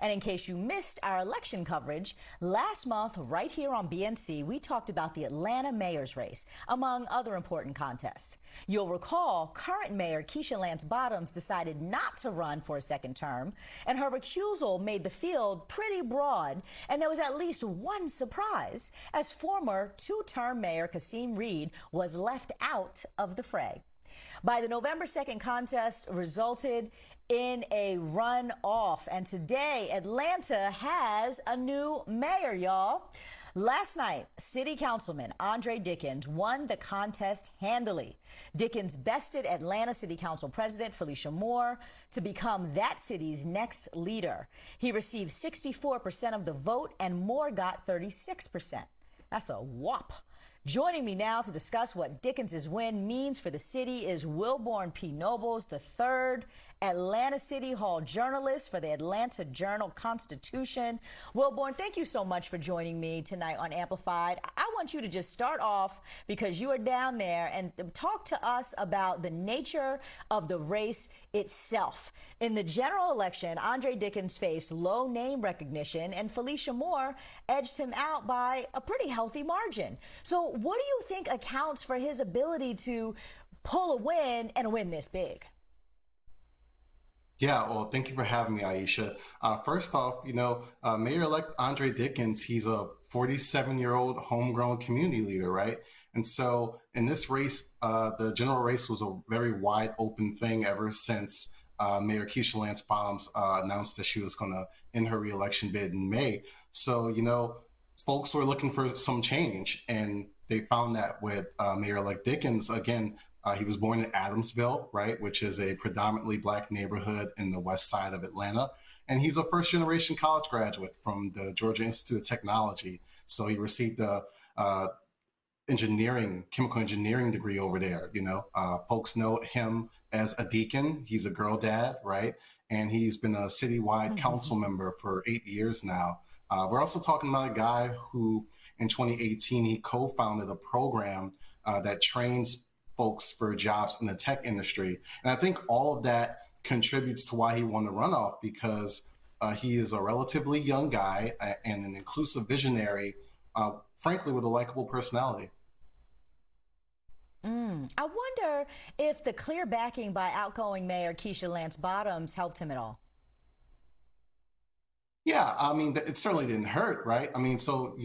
And in case you missed our election coverage, last month, right here on BNC, we talked about the Atlanta mayor's race, among other important contests. You'll recall current mayor Keisha Lance Bottoms decided not to run for a second term, and her recusal made the field pretty broad. And there was at least one surprise, as former two-term mayor Kasim Reed was left out of the fray. By the November 2nd contest resulted in a runoff. And today, Atlanta has a new mayor, y'all. Last night, City Councilman Andre Dickens won the contest handily. Dickens bested Atlanta City Council President Felicia to become that city's next leader. He received 64% of the vote and Moore got 36%. That's a whop. Joining me now to discuss what Dickens' win means for the city is Wilborn P. Nobles, the third Atlanta City Hall journalist for the Atlanta Journal-Constitution. Wilborn, thank you so much for joining me tonight on Amplified. I want you to just start off, because you are down there, and talk to us about the nature of the race itself. In the general election, Andre Dickens faced low name recognition, and Felicia Moore edged him out by a pretty healthy margin. So what do you think accounts for his ability to pull a win and win this big? Yeah, well, thank you for having me, Aisha. First off, Mayor-elect Andre Dickens, he's a 47-year-old homegrown community leader, right? And so in this race, the general race was a very wide open thing ever since Mayor Keisha Lance Bottoms announced that she was going to end her reelection bid in May. So, folks were looking for some change, and they found that with Mayor-elect Dickens. Again, he was born in Adamsville, right, which is a predominantly Black neighborhood in the west side of Atlanta. And he's a first-generation college graduate from the Georgia Institute of Technology. So he received a chemical engineering degree over there. Folks know him as a deacon. He's a girl dad, right? And he's been a citywide council member for 8 years now. We're also talking about a guy who, in 2018, he co-founded a program that trains folks for jobs in the tech industry. And I think all of that contributes to why he won the runoff, because he is a relatively young guy and an inclusive visionary, frankly, with a likable personality. I wonder if the clear backing by outgoing Mayor Keisha Lance Bottoms helped him at all. Yeah, I mean, it certainly didn't hurt, right? I mean, so,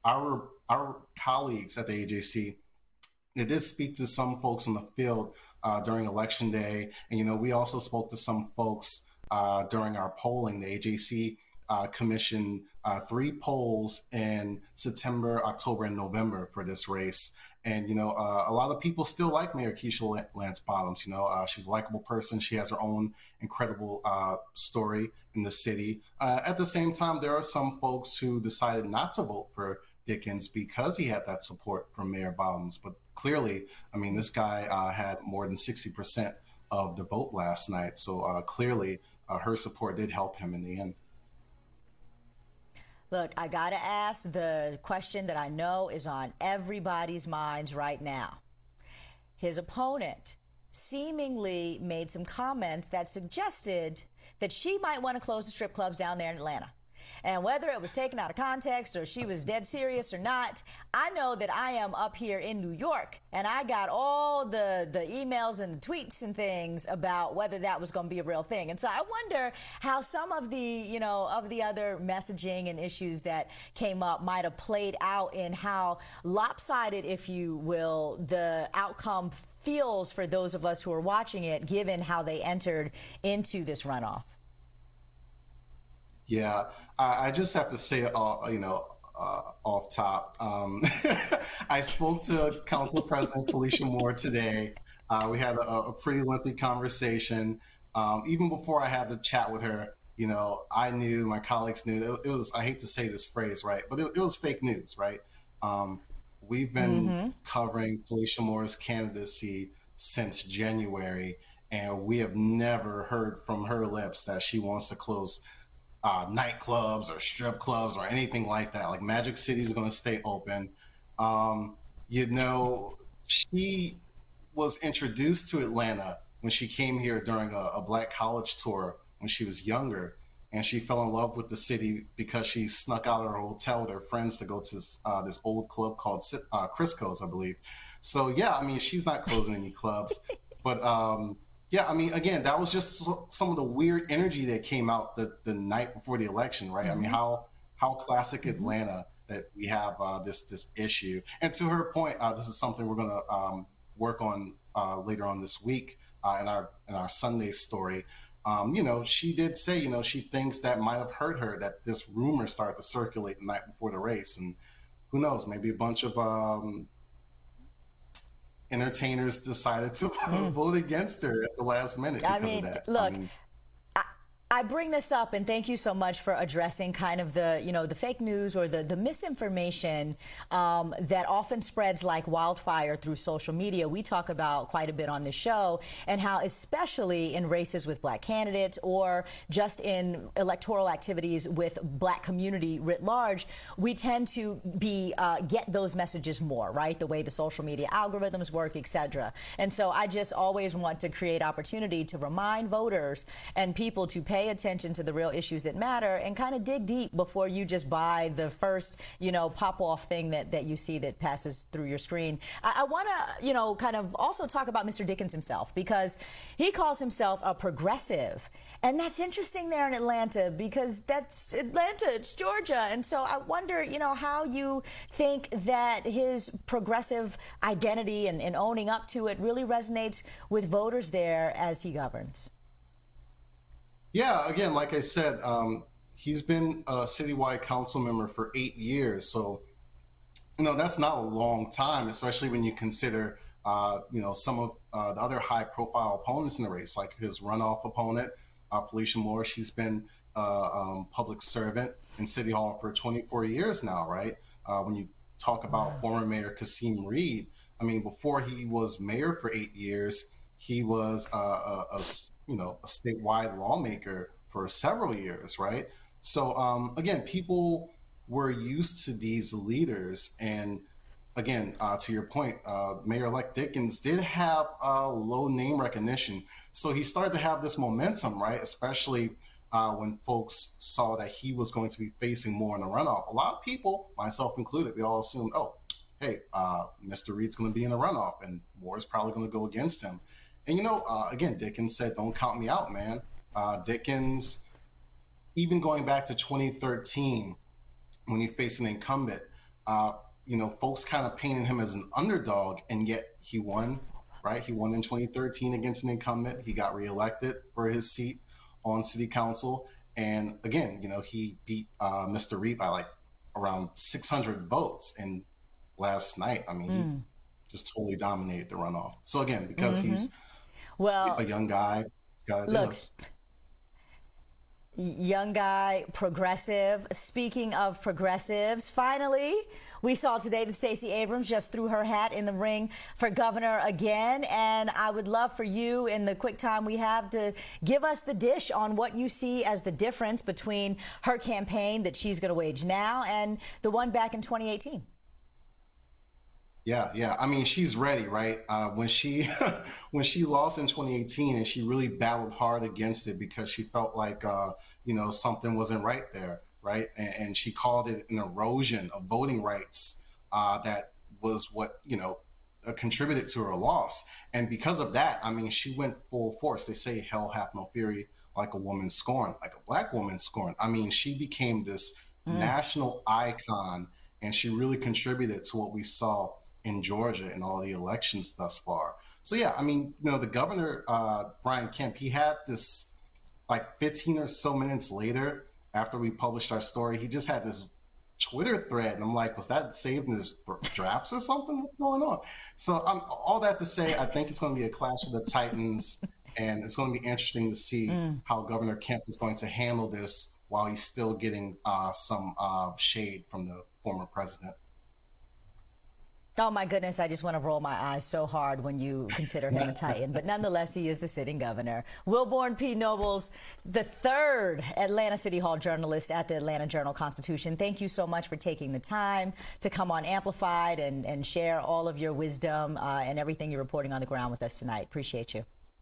our colleagues at the AJC, they did speak to some folks in the field during Election Day. And, we also spoke to some folks during our polling. The AJC commissioned 3 polls in September, October, and November for this race. And, a lot of people still like Mayor Keisha Lance Bottoms. She's a likable person. She has her own incredible story in the city. At the same time, there are some folks who decided not to vote for Dickens because he had that support from Mayor Bottoms. But clearly, I mean, this guy had more than 60% of the vote last night. So clearly, her support did help him in the end. Look, I got to ask the question that I know is on everybody's minds right now. His opponent seemingly made some comments that suggested that she might want to close the strip clubs down there in Atlanta. And whether it was taken out of context or she was dead serious or not, I know that I am up here in New York, and I got all the emails and the tweets and things about whether that was going to be a real thing. And so I wonder how some of the, of the other messaging and issues that came up might have played out in how lopsided, if you will, the outcome feels for those of us who are watching it, given how they entered into this runoff. Yeah, I just have to say, off top, I spoke to Council President Felicia Moore today. We had a pretty lengthy conversation. Even before I had the chat with her, I knew, my colleagues knew, it was, I hate to say this phrase, right, but it was fake news, right? We've been covering Felicia Moore's candidacy since January, and we have never heard from her lips that she wants to close nightclubs or strip clubs or anything like that. Like, Magic City is going to stay open. She was introduced to Atlanta when she came here during a Black college tour when she was younger. and she fell in love with the city because she snuck out of her hotel with her friends to go to this old club called Crisco's, I believe. So yeah, I mean, she's not closing any clubs, but yeah, I mean, again, that was just some of the weird energy that came out the night before the election, right? I mean, how classic Atlanta that we have this issue. And to her point, this is something we're going to work on later on this week in our Sunday story. You know, she did say, you know, she thinks that might have hurt her, that this rumor started to circulate the night before the race. And who knows, maybe a bunch of entertainers decided to vote against her at the last minute because of that. Look, I bring this up, and thank you so much for addressing kind of the, you know, the fake news or the misinformation that often spreads like wildfire through social media. We talk about quite a bit on this show, and how especially in races with black candidates or just in electoral activities with black community writ large, we tend to get those messages more, right? The way the social media algorithms work, etc. And so I just always want to create opportunity to remind voters and people to pay attention to the real issues that matter and kind of dig deep before you just buy the first, you know, pop off thing that you see that passes through your screen. I want to, you know, kind of also talk about Mr. Dickens himself, because he calls himself a progressive. And that's interesting there in Atlanta, because that's Atlanta, it's Georgia. And so I wonder, you know, how you think that his progressive identity and owning up to it really resonates with voters there as he governs. Yeah, again, like I said, he's been a citywide council member for 8 years. So, you know, that's not a long time, especially when you consider, you know, some of the other high profile opponents in the race, like his runoff opponent, Felicia. She's been a public servant in City Hall for 24 years now, right? When you talk about former Mayor Kasim Reed, I mean, before he was mayor for 8 years, he was a statewide lawmaker for several years, right? So again, people were used to these leaders, and again, to your point, Mayor-elect Dickens did have a low name recognition, so he started to have this momentum, right? Especially when folks saw that he was going to be facing more in the runoff. A lot of people, myself included, we all assumed, oh, hey, Mr. Reed's going to be in a runoff, and Moore's probably going to go against him. And, you know, again, Dickens said, don't count me out, man. Dickens, even going back to 2013, when he faced an incumbent, you know, folks kind of painted him as an underdog, and yet he won, right? He won in 2013 against an incumbent. He got reelected for his seat on city council. And again, you know, he beat Mr. Reed by like around 600 votes. And last night, I mean, he just totally dominated the runoff. So again, because he's a young guy, he's got to do this. Young guy, progressive. Speaking of progressives, finally, we saw today that Stacey Abrams just threw her hat in the ring for governor again. And I would love for you, in the quick time we have, to give us the dish on what you see as the difference between her campaign that she's going to wage now and the one back in 2018. Yeah. I mean, she's ready, right? When she lost in 2018, and she really battled hard against it because she felt like you know, something wasn't right there, right? And she called it an erosion of voting rights that was what, you know, contributed to her loss. And because of that, I mean, she went full force. They say hell hath no fury like a woman scorned, like a black woman scorned. I mean, she became this national icon, and she really contributed to what we saw in Georgia in all the elections thus far. So yeah, I mean, you know, the governor, Brian Kemp, he had this, like 15 or so minutes later, after we published our story, he just had this Twitter thread, and I'm like, was that saved in his drafts or something? What's going on? So all that to say, I think it's going to be a clash of the Titans, and it's going to be interesting to see how Governor Kemp is going to handle this while he's still getting some shade from the former president. Oh, my goodness, I just want to roll my eyes so hard when you consider him a Titan. But nonetheless, he is the sitting governor. Wilborn P. Nobles, the third Atlanta City Hall journalist at the Atlanta Journal-Constitution. Thank you so much for taking the time to come on Amplified and share all of your wisdom and everything you're reporting on the ground with us tonight. Appreciate you.